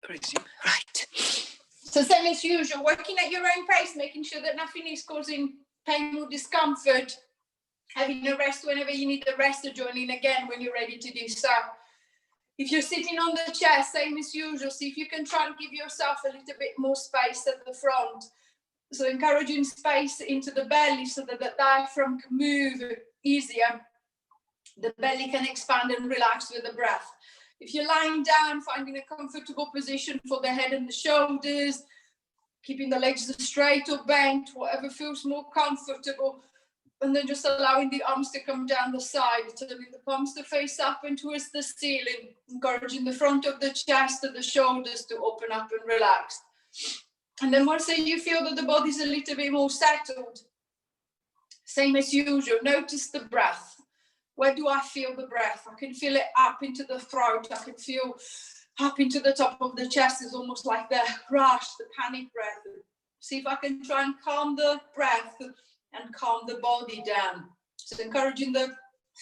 Resume. Right. So same as usual, working at your own pace, making sure that nothing is causing pain or discomfort. Having a rest whenever you need a rest, or joining again when you're ready to do so. If you're sitting on the chair, same as usual, see if you can try and give yourself a little bit more space at the front. So encouraging space into the belly so that the diaphragm can move easier. The belly can expand and relax with the breath. If you're lying down, finding a comfortable position for the head and the shoulders, keeping the legs straight or bent, whatever feels more comfortable. And then just allowing the arms to come down the side, turning the palms to face up and towards the ceiling, encouraging the front of the chest and the shoulders to open up and relax. And then once you feel that the body's a little bit more settled, same as usual, notice the breath. Where do I feel the breath? I can feel it up into the throat. I can feel up into the top of the chest. It's almost like the rush, the panic breath. See if I can try and calm the breath and calm the body down. So encouraging the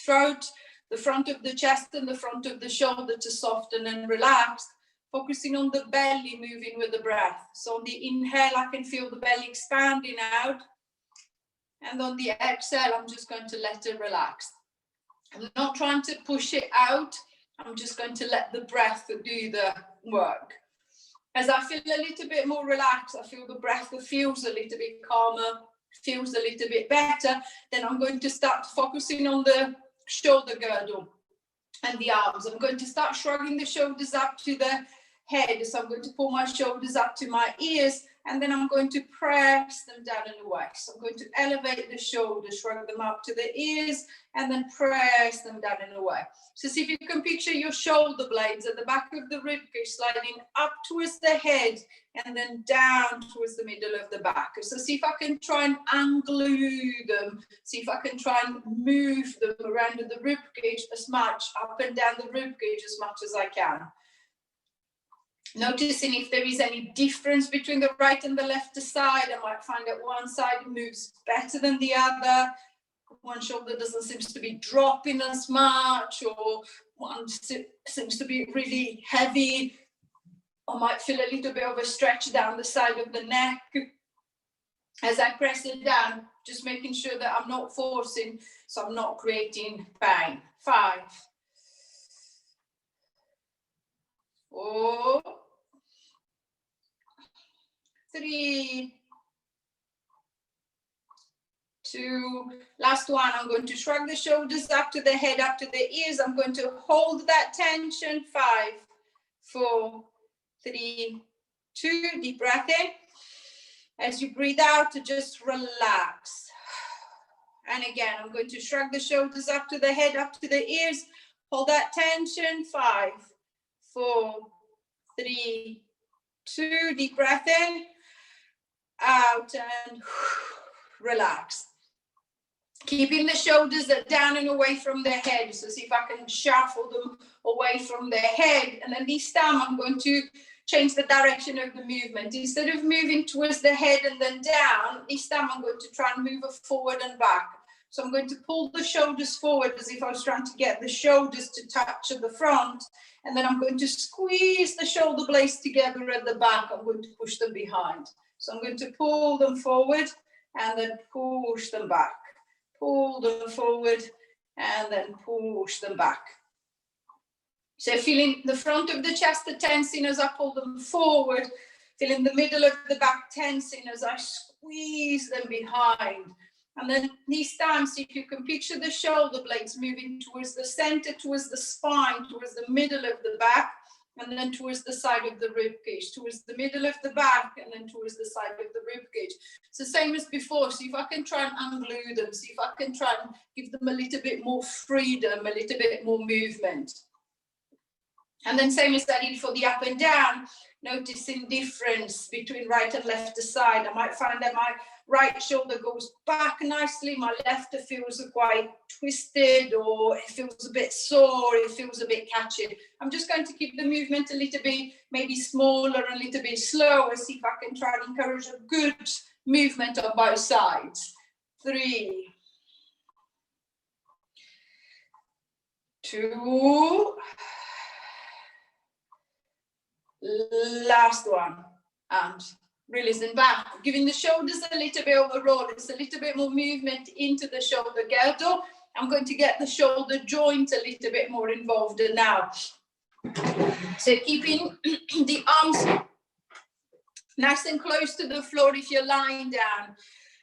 throat, the front of the chest and the front of the shoulder to soften and relax. Focusing on the belly moving with the breath. So on the inhale, I can feel the belly expanding out. And on the exhale, I'm just going to let it relax. I'm not trying to push it out. I'm just going to let the breath do the work. As I feel a little bit more relaxed, I feel the breath feels a little bit calmer, feels a little bit better. Then I'm going to start focusing on the shoulder girdle and the arms. I'm going to start shrugging the shoulders up to the head. So I'm going to pull my shoulders up to my ears, and then I'm going to press them down and away. So I'm going to elevate the shoulders, shrug them up to the ears, and then press them down and away. So see if you can picture your shoulder blades at the back of the ribcage sliding up towards the head and then down towards the middle of the back. So see if I can try and unglue them. See if I can try and move them around the ribcage as much, up and down the ribcage as much as I can. Noticing if there is any difference between the right and the left side. I might find that one side moves better than the other. One shoulder doesn't seem to be dropping as much, or one seems to be really heavy. I might feel a little bit of a stretch down the side of the neck. As I press it down, just making sure that I'm not forcing, so I'm not creating pain. 5, 4, 3, 2, last one. I'm going to shrug the shoulders up to the head, up to the ears. I'm going to hold that tension. 5, 4, 3, 2, deep breath in. As you breathe out, to just relax. And again, I'm going to shrug the shoulders up to the head, up to the ears. Hold that tension. 5, 4, 3, 2, deep breath in. Out and relax. Keeping the shoulders down and away from the head. So see if I can shuffle them away from the head. And then this time I'm going to change the direction of the movement. Instead of moving towards the head and then down, this time I'm going to try and move it forward and back. So I'm going to pull the shoulders forward as if I was trying to get the shoulders to touch at the front. And then I'm going to squeeze the shoulder blades together at the back. I'm going to push them behind. So I'm going to pull them forward and then push them back. Pull them forward and then push them back. So feeling the front of the chest tensing as I pull them forward. Feeling the middle of the back tensing as I squeeze them behind. And then this time, see if you can picture the shoulder blades moving towards the center, towards the spine, towards the middle of the back, and then towards the side of the rib cage, towards the middle of the back, and then towards the side of the rib cage. So same as before. See if I can try and unglue them. See if I can try and give them a little bit more freedom, a little bit more movement. And then same as I did for the up and down, noticing difference between right and left side. I might find that my right shoulder goes back nicely, my left feels quite twisted, or it feels a bit sore, it feels a bit catchy. I'm just going to keep the movement a little bit, maybe smaller, a little bit slower, see if I can try and encourage a good movement on both sides. 3, 2, Last one, and releasing back, giving the shoulders a little bit of a roll. It's a little bit more movement into the shoulder girdle. I'm going to get the shoulder joint a little bit more involved now. So keeping the arms nice and close to the floor if you're lying down.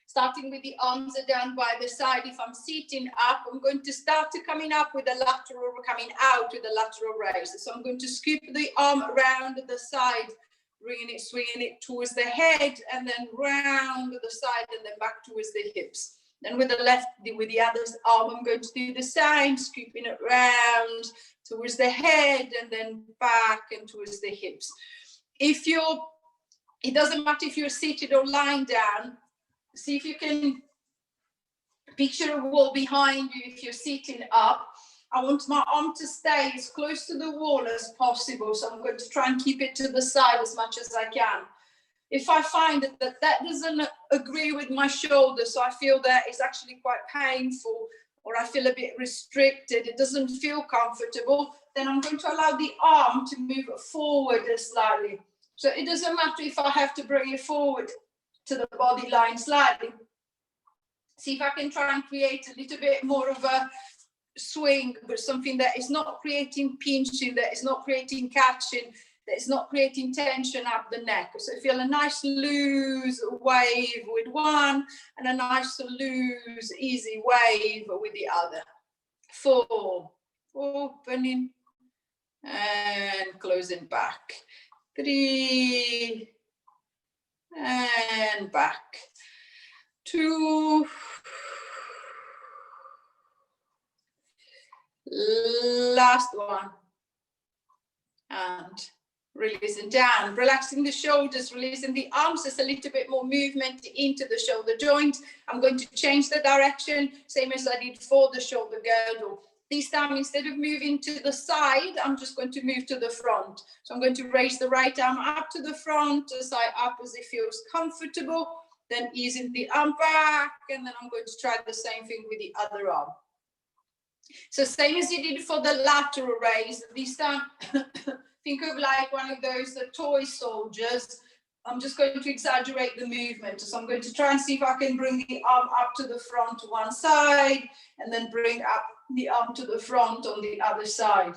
Starting with the arms are down by the side. If I'm sitting up, I'm going to start to coming up with a lateral, coming out with a lateral raise. So I'm going to scoop the arm around the side, swinging it towards the head, and then round the side, and then back towards the hips. Then with the other arm, I'm going to do the same, scooping it round towards the head, and then back and towards the hips. It doesn't matter if you're seated or lying down. See if you can picture a wall behind you if you're sitting up. I want my arm to stay as close to the wall as possible. So I'm going to try and keep it to the side as much as I can. If I find that doesn't agree with my shoulder, so I feel that it's actually quite painful, or I feel a bit restricted, it doesn't feel comfortable, then I'm going to allow the arm to move forward slightly. So it doesn't matter if I have to bring it forward to the body line slightly. See if I can try and create a little bit more of a swing, but something that is not creating pinching, that is not creating catching, that is not creating tension up the neck. So feel a nice loose wave with one, and a nice loose easy wave with the other. 4, opening and closing back. 3 and back. 2, last one, and releasing down, relaxing the shoulders, releasing the arms. There's a little bit more movement into the shoulder joint. I'm going to change the direction, same as I did for the shoulder girdle. This time, instead of moving to the side, I'm just going to move to the front. So I'm going to raise the right arm up to the front, the side up as it feels comfortable, then easing the arm back, and then I'm going to try the same thing with the other arm. So same as you did for the lateral raise, this time, think of like one of those toy soldiers. I'm just going to exaggerate the movement. So I'm going to try and see if I can bring the arm up to the front to one side, and then bring up the arm to the front on the other side.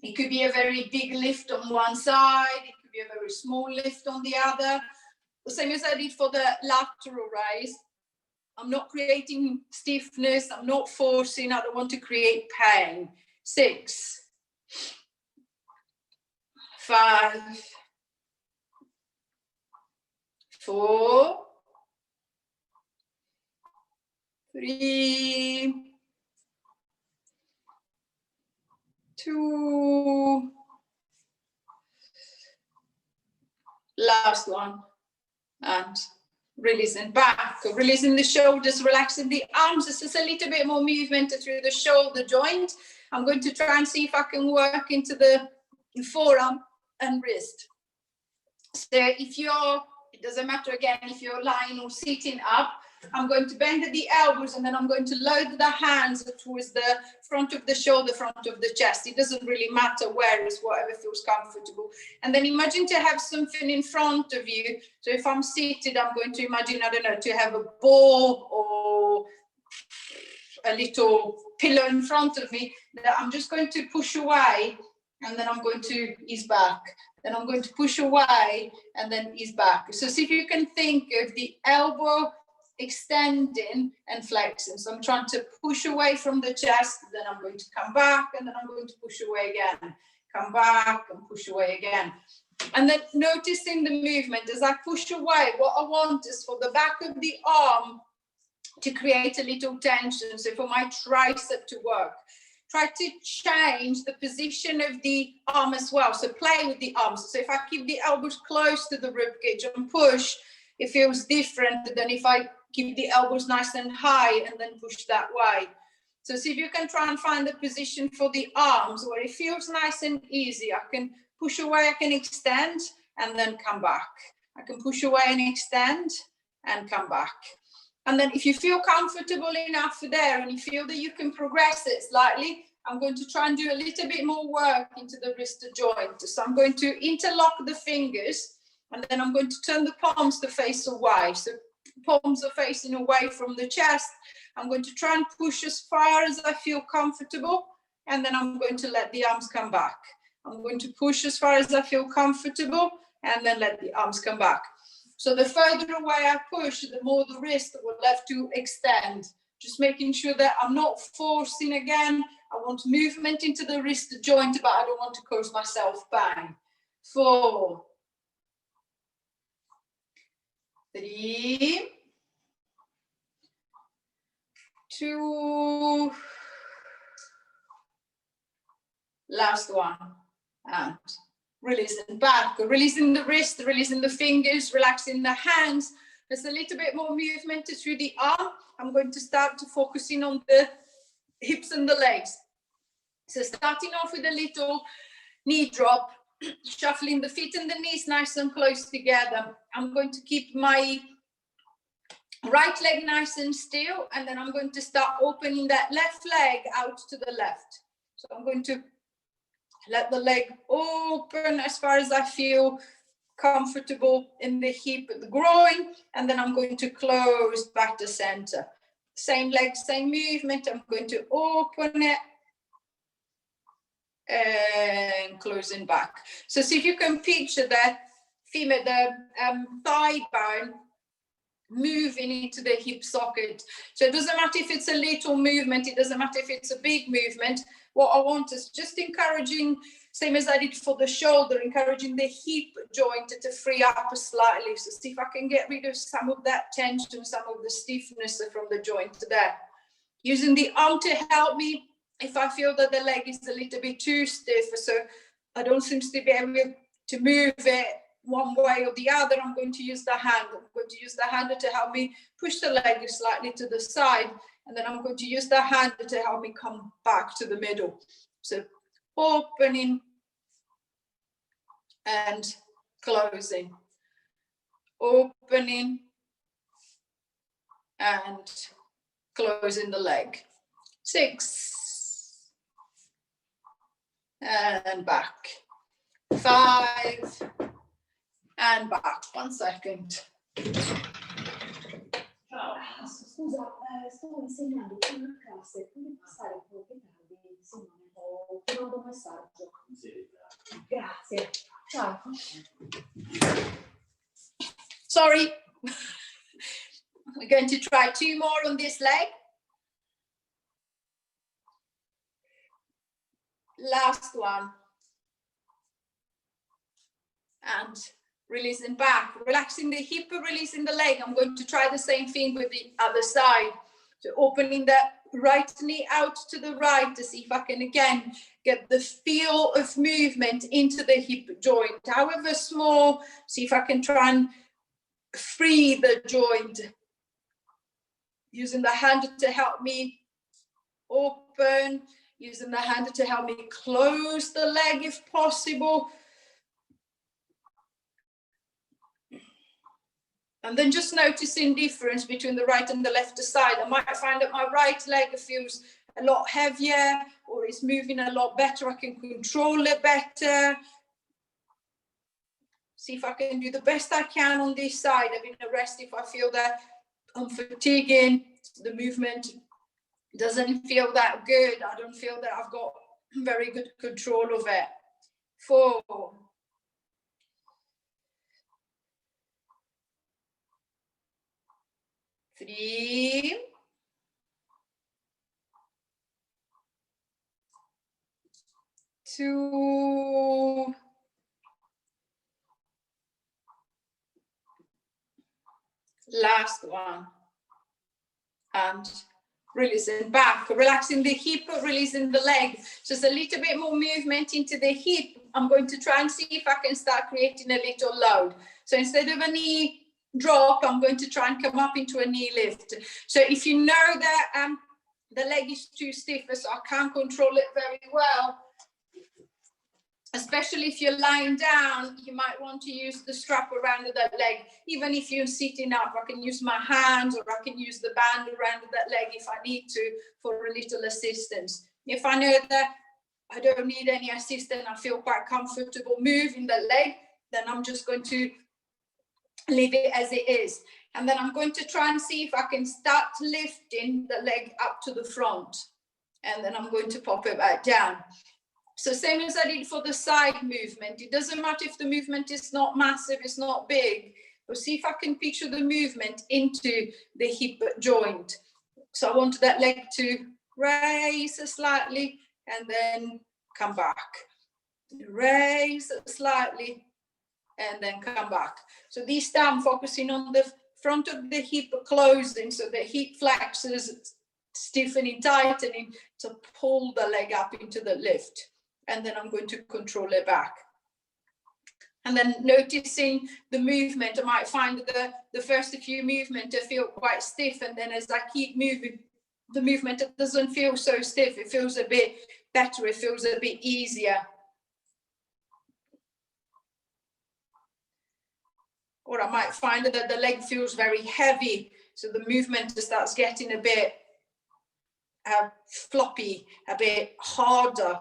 It could be a very big lift on one side. It could be a very small lift on the other. The same as I did for the lateral raise. I'm not creating stiffness. I'm not forcing. I don't want to create pain. 6, 5, 4, 3, 2, last one, and releasing back, releasing the shoulders, relaxing the arms. This is a little bit more movement through the shoulder joint. I'm going to try and see if I can work into the forearm and wrist. So it doesn't matter again if you're lying or sitting up, I'm going to bend the elbows, and then I'm going to load the hands towards the front of the shoulder, front of the chest. It doesn't really matter where, it's whatever feels comfortable. And then imagine to have something in front of you. So if I'm seated, I'm going to imagine, I don't know, to have a ball or a little pillow in front of me that I'm just going to push away, and then I'm going to ease back. Then I'm going to push away and then ease back. So see if you can think of the elbow extending and flexing. So I'm trying to push away from the chest, then I'm going to come back, and then I'm going to push away again. Come back and push away again. And then noticing the movement as I push away, what I want is for the back of the arm to create a little tension. So for my tricep to work. Try to change the position of the arm as well. So play with the arms. So if I keep the elbows close to the rib cage and push, it feels different than if I keep the elbows nice and high and then push that way. So see if you can try and find the position for the arms where it feels nice and easy. I can push away, I can extend, and then come back. I can push away and extend and come back. And then if you feel comfortable enough there and you feel that you can progress it slightly, I'm going to try and do a little bit more work into the wrist joint. So I'm going to interlock the fingers, and then I'm going to turn the palms to face away. So palms are facing away from the chest. I'm going to try and push as far as I feel comfortable, and then I'm going to let the arms come back. I'm going to push as far as I feel comfortable, and then let the arms come back. So the further away I push, the more the wrist will have to extend. Just making sure that I'm not forcing again. I want movement into the wrist joint, but I don't want to cause myself pain. 4, 3, 2, last one, and releasing back, releasing the wrist, releasing the fingers, relaxing the hands. There's a little bit more movement through the arm. I'm going to start to focusing on the hips and the legs. So starting off with a little knee drop, shuffling the feet and the knees nice and close together. I'm going to keep my right leg nice and still, and then I'm going to start opening that left leg out to the left. So I'm going to let the leg open as far as I feel comfortable in the hip, the groin, and then I'm going to close back to center. Same leg, same movement. I'm going to open it and closing back. So see if you can picture the femur, the thigh bone moving into the hip socket. So it doesn't matter if it's a little movement, it doesn't matter if it's a big movement. What I want is just encouraging, same as I did for the shoulder, encouraging the hip joint to free up slightly. So see if I can get rid of some of that tension, some of the stiffness from the joint there. Using the arm to help me if I feel that the leg is a little bit too stiff, so I don't seem to be able to move it one way or the other, I'm going to use the hand. I'm going to use the hand to help me push the leg slightly to the side, and then I'm going to use the hand to help me come back to the middle. So opening and closing, opening and closing the leg. 6 and back. 5 and back. 1 second. Ciao, scusa, stavo insegnando qui in classe come passare il proprietario di Simone, ho trovato un messaggio. Grazie. Ciao. Sorry. We're going to try 2 more on this leg. Last one. And releasing back, relaxing the hip, releasing the leg. I'm going to try the same thing with the other side. So opening that right knee out to the right to see if I can again get the feel of movement into the hip joint, however small. See if I can try and free the joint. Using the hand to help me open, using the hand to help me close the leg if possible. And then just noticing difference between the right and the left side. I might find that my right leg feels a lot heavier, or it's moving a lot better. I can control it better. See if I can do the best I can on this side. Having a rest if I feel that I'm fatiguing, the movement doesn't feel that good. I don't feel that I've got very good control of it. 4. 3. 2. Last one. And releasing back, relaxing the hip, releasing the leg. Just a little bit more movement into the hip. I'm going to try and see if I can start creating a little load. So instead of a knee drop, I'm going to try and come up into a knee lift. So if you know that the leg is too stiff, so I can't control it very well, especially if you're lying down, you might want to use the strap around that leg. Even if you're sitting up, I can use my hands, or I can use the band around that leg if I need to for a little assistance. If I know that I don't need any assistance, I feel quite comfortable moving the leg, then I'm just going to leave it as it is. And then I'm going to try and see if I can start lifting the leg up to the front. And then I'm going to pop it back down. So same as I did for the side movement. It doesn't matter if the movement is not massive, it's not big, but see if I can picture the movement into the hip joint. So I want that leg to raise slightly and then come back. Raise slightly and then come back. So this time focusing on the front of the hip closing, so the hip flexors stiffening, tightening to pull the leg up into the lift. And then I'm going to control it back. And then noticing the movement, I might find that the first few movements I feel quite stiff, and then as I keep moving, the movement doesn't feel so stiff. It feels a bit better. It feels a bit easier. Or I might find that the leg feels very heavy, so the movement starts getting a bit floppy, a bit harder.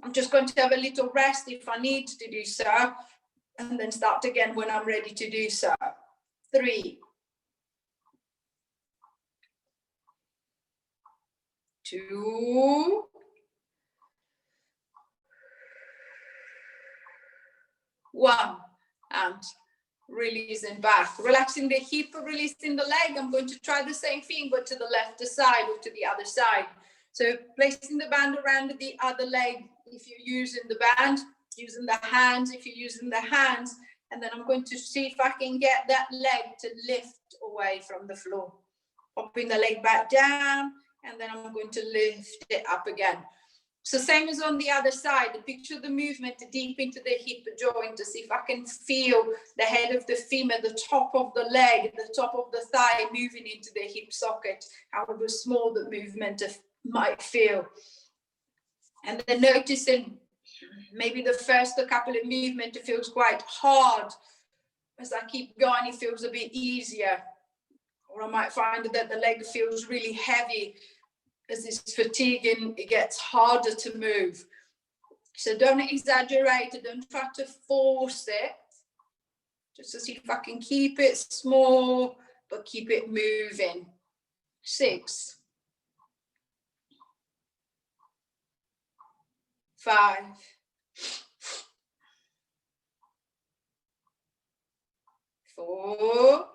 I'm just going to have a little rest if I need to do so, and then start again when I'm ready to do so. 3, 2, 1, and releasing back, relaxing the hip, releasing the leg. I'm going to try the same thing, but to the left side or to the other side. So placing the band around the other leg if you're using the band, using the hands if you're using the hands, and then I'm going to see if I can get that leg to lift away from the floor. Popping the leg back down, and then I'm going to lift it up again. So same as on the other side, picture the movement deep into the hip joint to see if I can feel the head of the femur, the top of the leg, the top of the thigh moving into the hip socket, however small the movement might feel. And then noticing maybe the first couple of movements it feels quite hard. As I keep going, it feels a bit easier. Or I might find that the leg feels really heavy. As it's fatiguing, it gets harder to move. So don't exaggerate it, don't try to force it. Just to see if I can keep it small, but keep it moving. 6, 5, 4,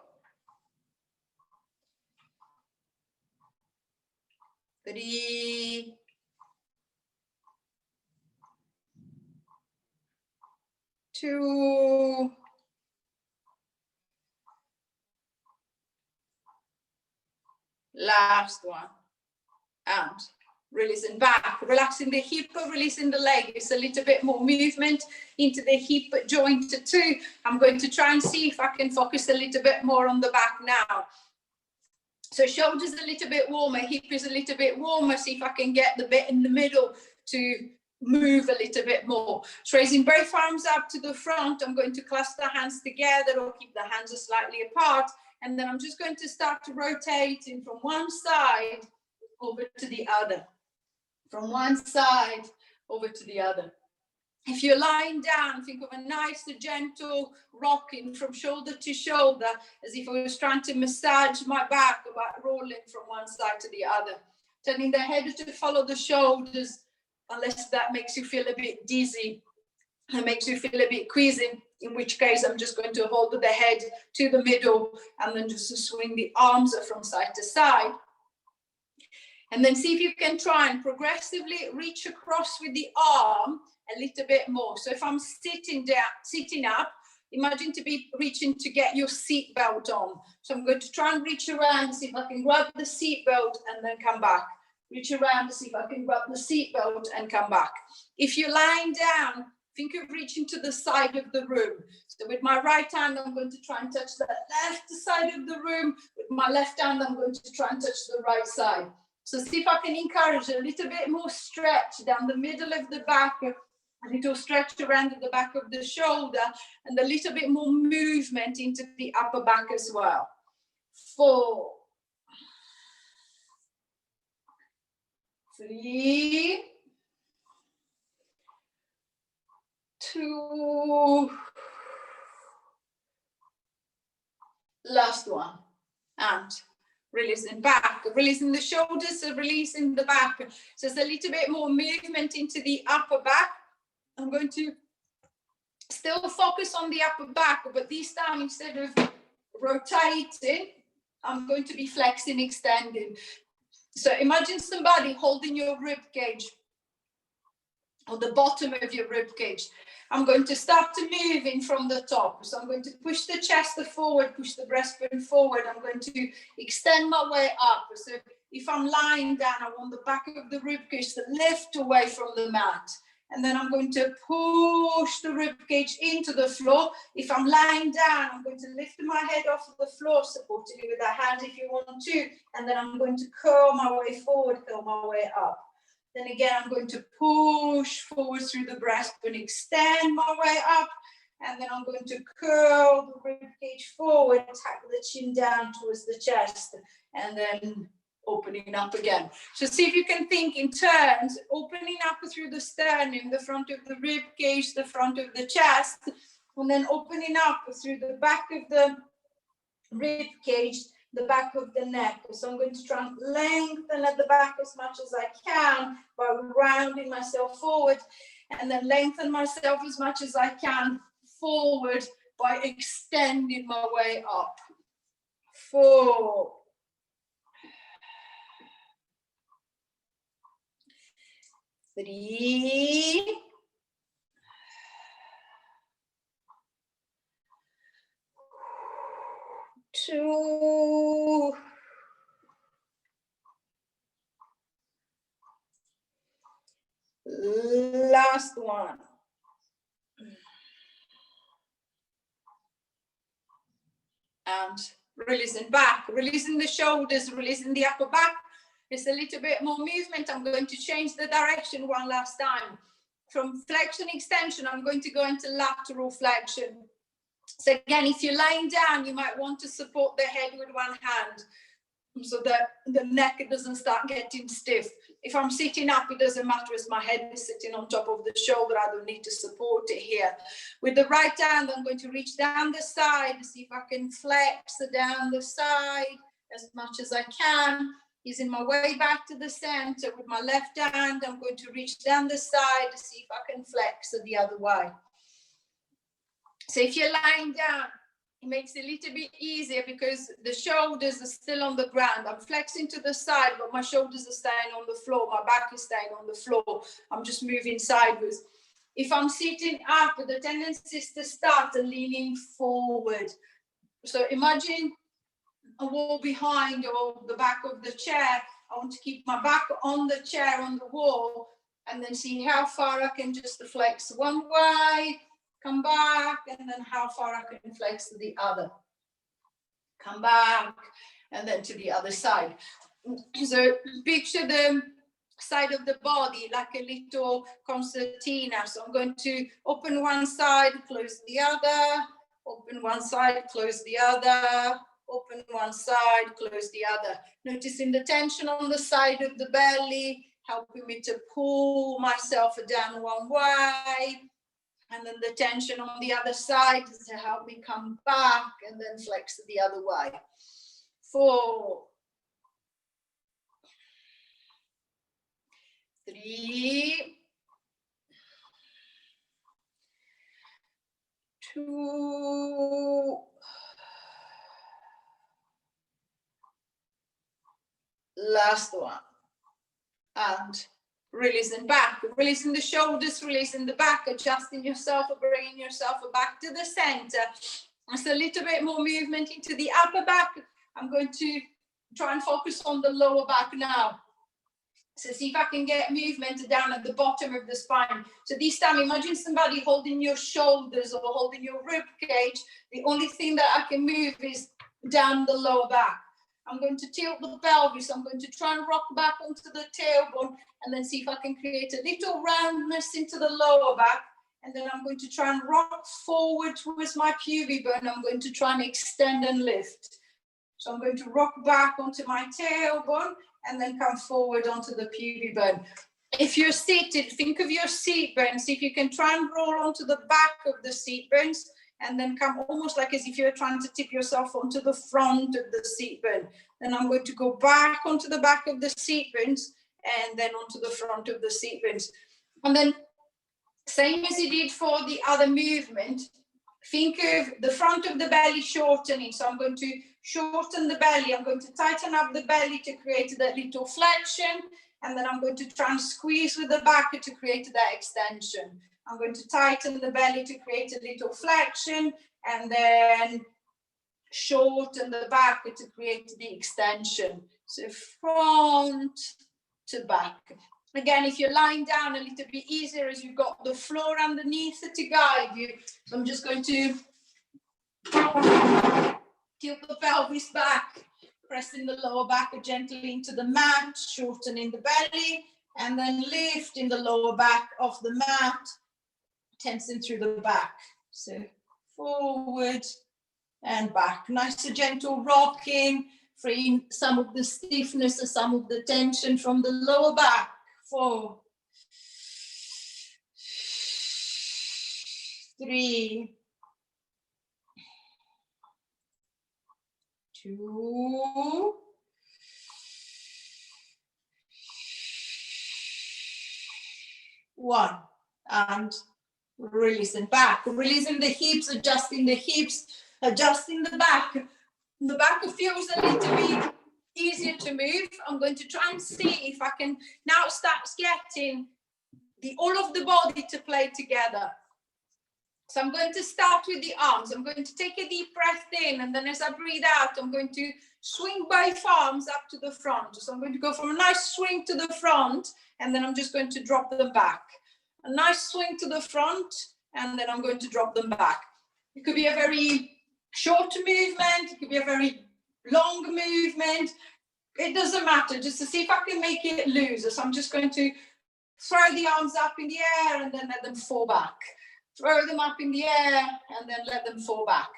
3, 2, last one, and releasing back, relaxing the hip, releasing the leg. It's a little bit more movement into the hip joint too. I'm going to try and see if I can focus a little bit more on the back now. So shoulders a little bit warmer, hip is a little bit warmer. See if I can get the bit in the middle to move a little bit more. So raising both arms up to the front, I'm going to clasp the hands together or keep the hands slightly apart. And then I'm just going to start rotating from one side over to the other. From one side over to the other. If you're lying down, think of a nice, gentle rocking from shoulder to shoulder, as if I was trying to massage my back, about rolling from one side to the other. Turning the head to follow the shoulders, unless that makes you feel a bit dizzy and makes you feel a bit queasy, in which case I'm just going to hold the head to the middle and then just swing the arms from side to side. And then see if you can try and progressively reach across with the arm a little bit more. So if I'm sitting down, sitting up, imagine to be reaching to get your seat belt on. So I'm going to try and reach around, see if I can grab the seat belt and then come back. Reach around to see if I can grab the seat belt and come back. If you're lying down, think of reaching to the side of the room. So with my right hand, I'm going to try and touch the left side of the room. With my left hand, I'm going to try and touch the right side. So see if I can encourage a little bit more stretch down the middle of the back, a little stretch around the back of the shoulder, and a little bit more movement into the upper back as well. 4, 3, 2, last one, and releasing back, releasing the shoulders, so releasing the back. So it's a little bit more movement into the upper back. I'm going to still focus on the upper back, but this time instead of rotating, I'm going to be flexing, extending. So imagine somebody holding your rib cage or the bottom of your rib cage. I'm going to start to move in from the top. So I'm going to push the chest forward, push the breastbone forward. I'm going to extend my way up. So if I'm lying down, I want the back of the rib cage to lift away from the mat. And then I'm going to push the rib cage into the floor. If I'm lying down, I'm going to lift my head off the floor, supporting it with a hand if you want to. And then I'm going to curl my way forward, curl my way up. Then again, I'm going to push forward through the breastbone, extend my way up. And then I'm going to curl the rib cage forward, tap the chin down towards the chest. And then opening up again. So see if you can think in turns, opening up through the sternum, the front of the rib cage, the front of the chest, and then opening up through the back of the rib cage, the back of the neck. So I'm going to try and lengthen at the back as much as I can by rounding myself forward, and then lengthen myself as much as I can forward by extending my way up. 4, 3, 2, last one. And releasing back, releasing the shoulders, releasing the upper back. It's a little bit more movement. I'm going to change the direction one last time. From flexion extension, I'm going to go into lateral flexion. So again, if you're lying down, you might want to support the head with one hand so that the neck doesn't start getting stiff. If I'm sitting up, it doesn't matter as my head is sitting on top of the shoulder. I don't need to support it here. With the right hand, I'm going to reach down the side to see if I can flex down the side as much as I can. Using my way back to the center with my left hand, I'm going to reach down the side to see if I can flex the other way. So if you're lying down, it makes it a little bit easier because the shoulders are still on the ground. I'm flexing to the side, but my shoulders are staying on the floor. My back is staying on the floor. I'm just moving sideways. If I'm sitting up, the tendency is to start leaning forward. So imagine a wall behind or the back of the chair. I want to keep my back on the chair, on the wall, and then see how far I can just flex one way, come back, and then how far I can flex to the other. Come back, and then to the other side. So picture the side of the body like a little concertina. So I'm going to open one side, close the other, open one side, close the other, open one side, close the other. Noticing the tension on the side of the belly, helping me to pull myself down one way. And then the tension on the other side to help me come back and then flex the other way. 4, 3, 2, last one. And releasing back, releasing the shoulders, releasing the back, adjusting yourself, bringing yourself back to the center. It's a little bit more movement into the upper back. I'm going to try and focus on the lower back now. So see if I can get movement down at the bottom of the spine. So this time, imagine somebody holding your shoulders or holding your rib cage. The only thing that I can move is down the lower back. I'm going to tilt the pelvis. I'm going to try and rock back onto the tailbone and then see if I can create a little roundness into the lower back. And then I'm going to try and rock forward towards my pubic bone. I'm going to try and extend and lift. So I'm going to rock back onto my tailbone and then come forward onto the pubic bone. If you're seated, think of your seat bones. See if you can try and roll onto the back of the seat bones and then come almost like as if you're trying to tip yourself onto the front of the seat bone. Then I'm going to go back onto the back of the seat bones and then onto the front of the seat bones. And then same as you did for the other movement, think of the front of the belly shortening. So I'm going to shorten the belly. I'm going to tighten up the belly to create that little flexion. And then I'm going to try and squeeze with the back to create that extension. I'm going to tighten the belly to create a little flexion and then shorten the back to create the extension. So front to back. Again, if you're lying down, a little bit easier as you've got the floor underneath to guide you. So I'm just going to tilt the pelvis back, pressing the lower back gently into the mat, shortening the belly, and then lifting the lower back off the mat, tensing through the back. So forward and back. Nice and gentle rocking, freeing some of the stiffness and some of the tension from the lower back. 4, 3, 2, 1, and releasing back, releasing the hips, adjusting the hips, adjusting the back. The back feels a little bit easier to move. I'm going to try and see if I can now start getting all of the body to play together. So I'm going to start with the arms. I'm going to take a deep breath in, and then as I breathe out, I'm going to swing both arms up to the front. So I'm going to go from a nice swing to the front, and then I'm just going to drop them back. A nice swing to the front, and then I'm going to drop them back. It could be a very short movement. It could be a very long movement. It doesn't matter, just to see if I can make it loose. So I'm just going to throw the arms up in the air and then let them fall back. Throw them up in the air and then let them fall back.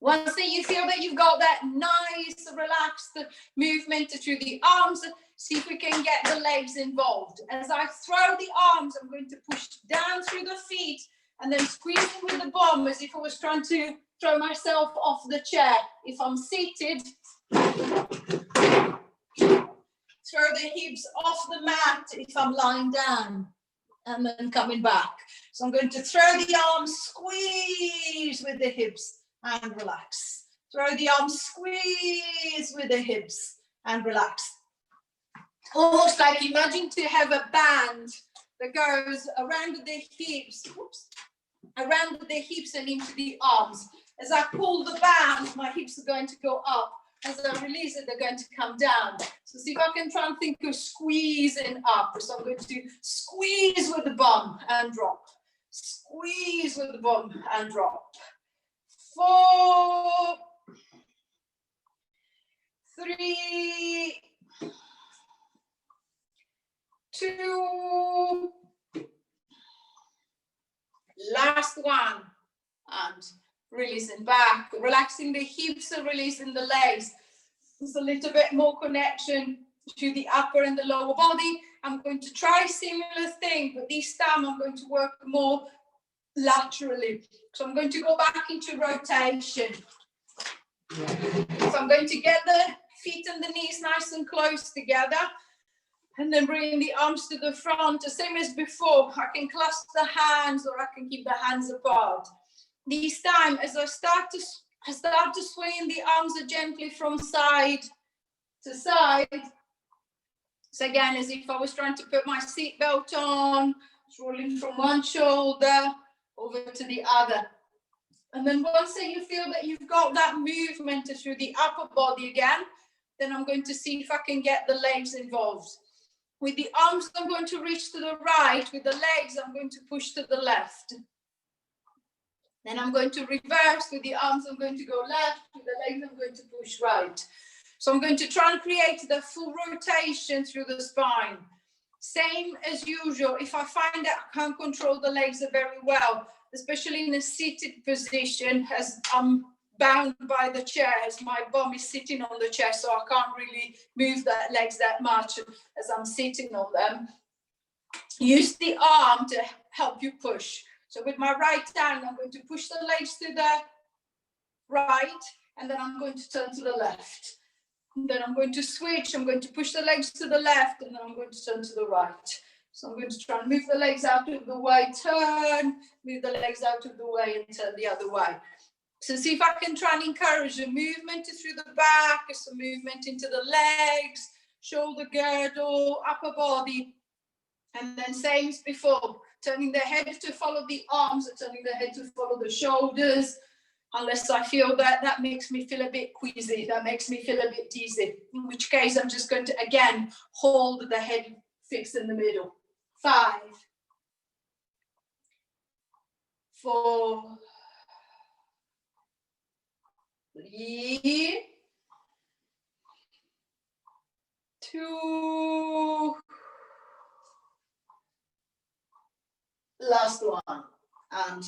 Once that you feel that you've got that nice, relaxed movement through the arms, see if we can get the legs involved. As I throw the arms, I'm going to push down through the feet and then squeezing with the bum as if I was trying to throw myself off the chair. If I'm seated, throw the hips off the mat if I'm lying down, and then coming back. So I'm going to throw the arms, squeeze with the hips and relax. Throw the arms, squeeze with the hips and relax. Almost like imagine to have a band that goes around the hips, around the hips and into the arms. As I pull the band, my hips are going to go up. As I release it, they're going to come down. So see if I can try and think of squeezing up. So I'm going to squeeze with the bum and drop. Squeeze with the bum and drop. 4, 3, 2, last one, and releasing back, relaxing the hips and releasing the legs. There's a little bit more connection to the upper and the lower body. I'm going to try a similar thing, but this time I'm going to work more laterally. So I'm going to go back into rotation. So I'm going to get the feet and the knees nice and close together, and then bring the arms to the front, the same as before. I can clasp the hands or I can keep the hands apart. This time, as I start to swing the arms gently from side to side. So again, as if I was trying to put my seatbelt on, rolling from one shoulder over to the other. And then once you feel that you've got that movement through the upper body again, then I'm going to see if I can get the legs involved. With the arms, I'm going to reach to the right. With the legs, I'm going to push to the left. Then I'm going to reverse. With the arms, I'm going to go left. With the legs, I'm going to push right. So I'm going to try and create the full rotation through the spine. Same as usual. If I find that I can't control the legs very well, especially in a seated position, as I'm bound by the chairs. My bum is sitting on the chair, so I can't really move the legs that much as I'm sitting on them. Use the arm to help you push. So with my right hand, I'm going to push the legs to the right, and then I'm going to turn to the left. And then I'm going to switch. I'm going to push the legs to the left, and then I'm going to turn to the right. So I'm going to try and move the legs out of the way, turn, move the legs out of the way, and turn the other way. So see if I can try and encourage a movement through the back, some movement into the legs, shoulder girdle, upper body. And then same as before, turning the head to follow the arms, or turning the head to follow the shoulders. Unless I feel that makes me feel a bit queasy, that makes me feel a bit dizzy. In which case, I'm just going to, again, hold the head fixed in the middle. 5, 4, 3, 2, last one, and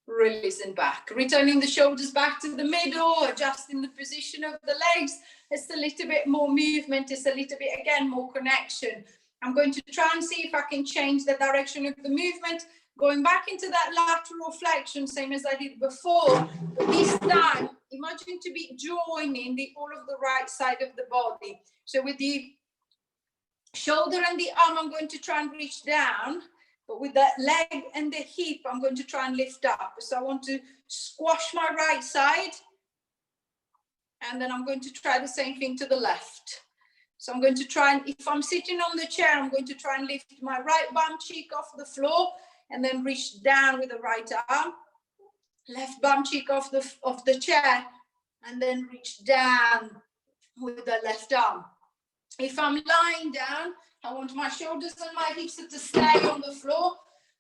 releasing back, returning the shoulders back to the middle, adjusting the position of the legs. It's a little bit more movement, it's a little bit, again, more connection. I'm going to try and see if I can change the direction of the movement, going back into that lateral flexion, same as I did before, but this time, imagine to be joining the all of the right side of the body. So with the shoulder and the arm, I'm going to try and reach down, but with that leg and the hip, I'm going to try and lift up. So I want to squash my right side, and then I'm going to try the same thing to the left. So I'm going to try, and if I'm sitting on the chair, I'm going to try and lift my right bum cheek off the floor, and then reach down with the right arm, left bum cheek off the chair, and then reach down with the left arm. If I'm lying down, I want my shoulders and my hips to stay on the floor.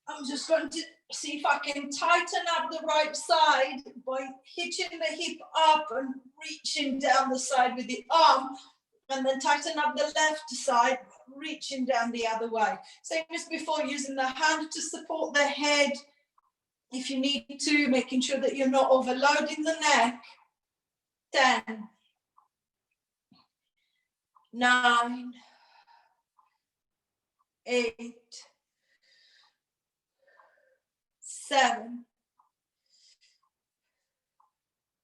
I'm just going to see if I can tighten up the right side by hitching the hip up and reaching down the side with the arm, and then tighten up the left side, reaching down the other way. Same as before, using the hand to support the head if you need to, making sure that you're not overloading the neck. 10, 9, 8, 7,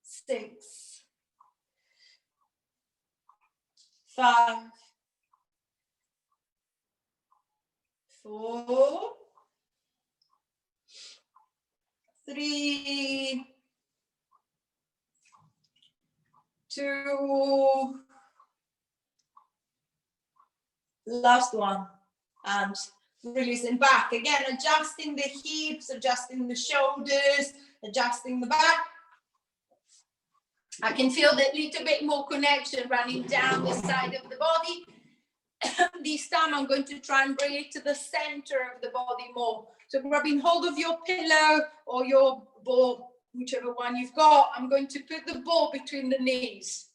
6, 5, 4, 3, 2, last one, and releasing back. Again, adjusting the hips, adjusting the shoulders, adjusting the back. I can feel that little bit more connection running down the side of the body. This time I'm going to try and bring it to the center of the body more. So grabbing hold of your pillow or your ball, whichever one you've got, I'm going to put the ball between the knees,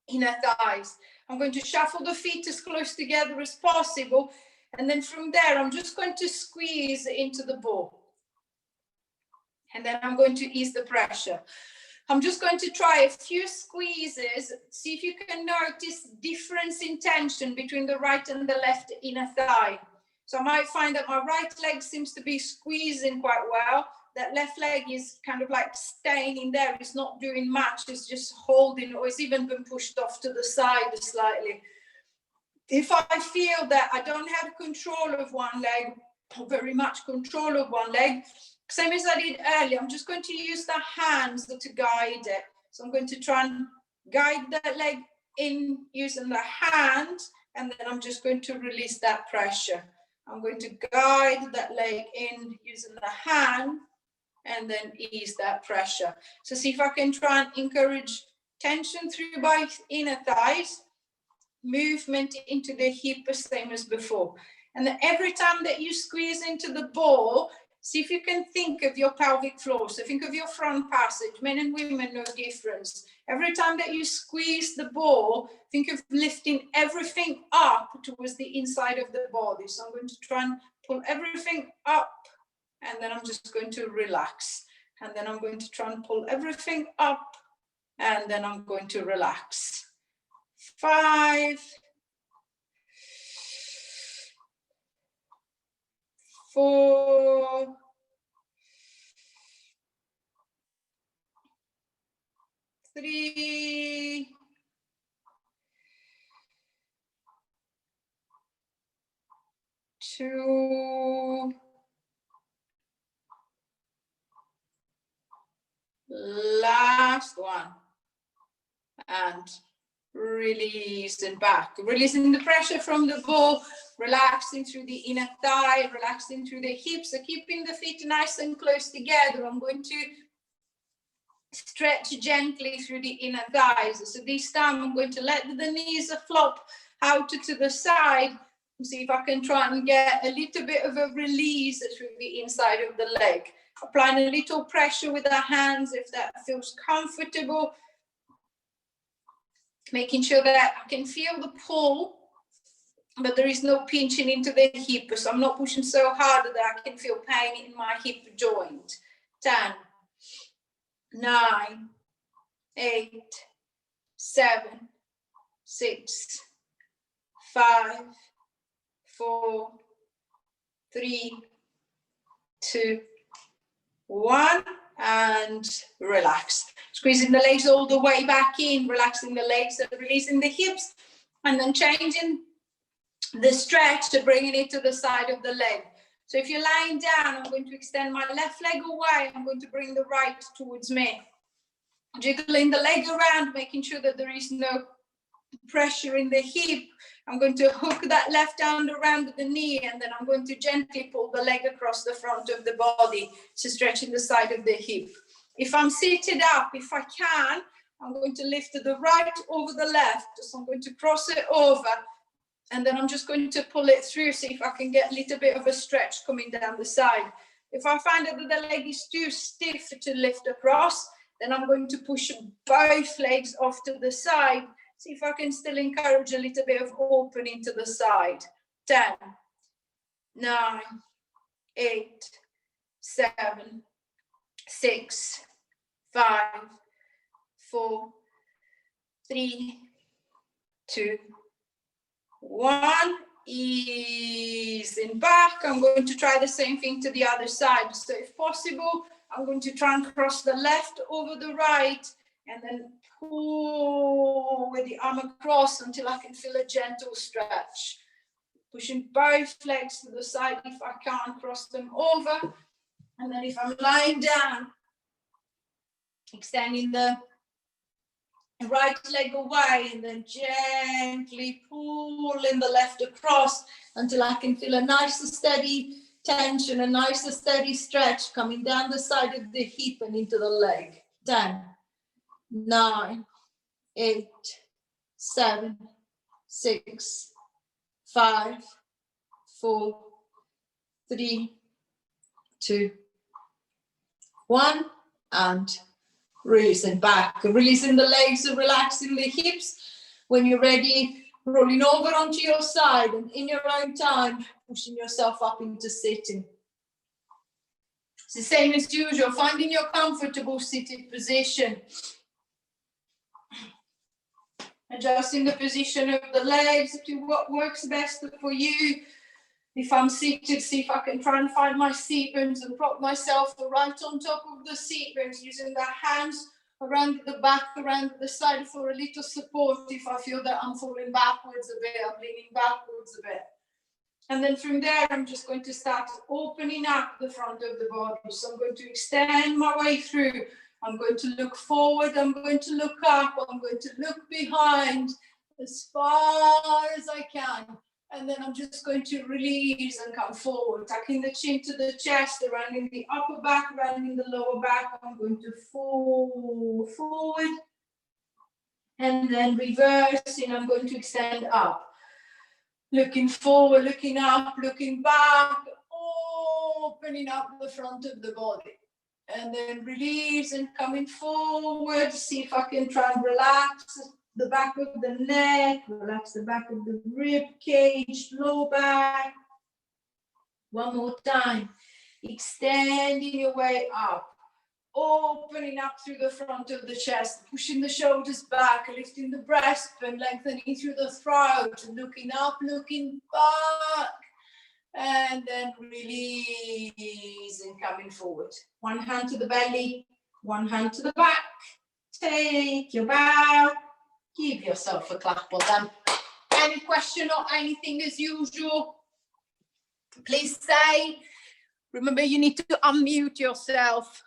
inner thighs. I'm going to shuffle the feet as close together as possible. And then from there, I'm just going to squeeze into the ball. And then I'm going to ease the pressure. I'm just going to try a few squeezes. See if you can notice difference in tension between the right and the left inner thigh. So I might find that my right leg seems to be squeezing quite well. That left leg is kind of like staying in there. It's not doing much. It's just holding, or it's even been pushed off to the side slightly. If I feel that I don't have control of one leg, or very much control of one leg, same as I did earlier, I'm just going to use the hands to guide it. So I'm going to try and guide that leg in using the hand, and then I'm just going to release that pressure. I'm going to guide that leg in using the hand, and then ease that pressure. So see if I can try and encourage tension through my inner thighs, movement into the hip, same as before. And then every time that you squeeze into the ball, see if you can think of your pelvic floor. So think of your front passage. Men and women, no difference. Every time that you squeeze the ball, think of lifting everything up towards the inside of the body. So I'm going to try and pull everything up, and then I'm just going to relax. and then I'm going to try and pull everything up, and then I'm going to relax. 5, 4, 3, 2, last one, and releasing back, releasing the pressure from the ball, relaxing through the inner thigh, relaxing through the hips, so keeping the feet nice and close together. I'm going to stretch gently through the inner thighs. So this time I'm going to let the knees flop out to the side. See if I can try and get a little bit of a release through the inside of the leg. Applying a little pressure with our hands if that feels comfortable. Making sure that I can feel the pull, but there is no pinching into the hip. So I'm not pushing so hard that I can feel pain in my hip joint. 10, 9, 8, 7, 6, 5, 4, 3, 2, 1, and relax. Squeezing the legs all the way back in, relaxing the legs and releasing the hips, and then changing the stretch to bringing it to the side of the leg. So if you're lying down, I'm going to extend my left leg away. I'm going to bring the right towards me. Jiggling the leg around, making sure that there is no pressure in the hip. I'm going to hook that left hand around the knee, and then I'm going to gently pull the leg across the front of the body, so stretching the side of the hip. If I'm seated up, if I can, I'm going to lift the right over the left. So I'm going to cross it over, and then I'm just going to pull it through, see if I can get a little bit of a stretch coming down the side. If I find that the leg is too stiff to lift across, then I'm going to push both legs off to the side. See if I can still encourage a little bit of opening to the side. 10, 9, 8, 7, 6, 5, 4, 3, 2, 1. Easing back. I'm going to try the same thing to the other side. So if possible, I'm going to try and cross the left over the right, and then pull with the arm across until I can feel a gentle stretch. Pushing both legs to the side if I can, cross them over. And then if I'm lying down, extending the right leg away, and then gently pulling the left across until I can feel a nice steady tension, a nice steady stretch coming down the side of the hip and into the leg. 10, 9, 8, 7, 6, 5, 4, 3, 2, 1, and releasing back, releasing the legs and relaxing the hips. When you're ready, rolling over onto your side, and in your own time, pushing yourself up into sitting. It's the same as usual, finding your comfortable seated position. Adjusting the position of the legs to what works best for you. If I'm seated, see if I can try and find my seat bones and prop myself right on top of the seat bones, using the hands around the back, around the side for a little support. If I feel that I'm falling backwards a bit, I'm leaning backwards a bit. And then from there, I'm just going to start opening up the front of the body. So I'm going to extend my way through. I'm going to look forward, I'm going to look up, I'm going to look behind as far as I can. And then I'm just going to release and come forward, tucking the chin to the chest, rounding the upper back, rounding the lower back. I'm going to fall forward. And then reversing, I'm going to extend up. Looking forward, looking up, looking back, opening up the front of the body. And then release and coming forward. See if I can try and relax the back of the neck, relax the back of the rib cage, low back. One more time. Extending your way up. opening up through the front of the chest, pushing the shoulders back, lifting the breastbone, lengthening through the throat, looking up, looking back, and then releasing, coming forward. One hand to the belly, one hand to the back. Take your bow. Give yourself a clap. Well done. Any question or anything as usual, please say. Remember, you need to unmute yourself.